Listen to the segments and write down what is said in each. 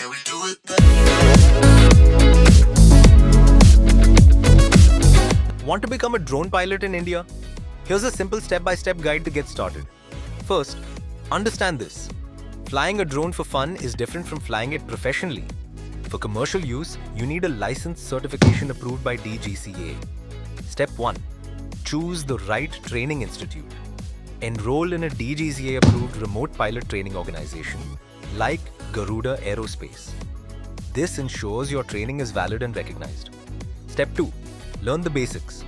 Can we do it? Want to become a drone pilot in India? Here's a simple step-by-step guide to get started. First, understand this. Flying a drone for fun is different from flying it professionally. For commercial use, you need a license certification approved by DGCA. Step 1. Choose the right training institute. Enroll in a DGCA-approved remote pilot training organization like Garuda Aerospace. This ensures your training is valid and recognized. Step 2. Learn the basics.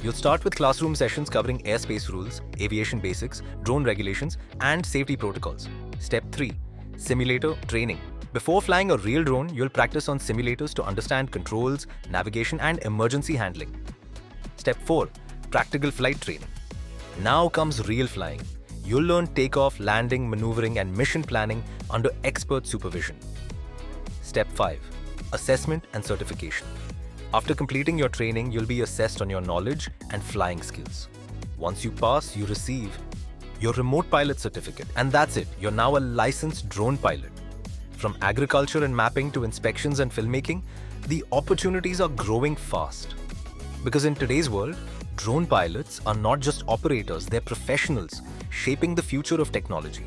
You'll start with classroom sessions covering airspace rules, aviation basics, drone regulations, and safety protocols. Step 3. Simulator training. Before flying a real drone, you'll practice on simulators to understand controls, navigation, and emergency handling. Step 4. Practical flight training. Now comes real flying. You'll learn takeoff, landing, maneuvering, and mission planning under expert supervision. Step 5. Assessment and certification. After completing your training, you'll be assessed on your knowledge and flying skills. Once you pass, you receive your remote pilot certificate, and that's it. You're now a licensed drone pilot. From agriculture and mapping to inspections and filmmaking, the opportunities are growing fast. Because in today's world, drone pilots are not just operators, they're professionals shaping the future of technology.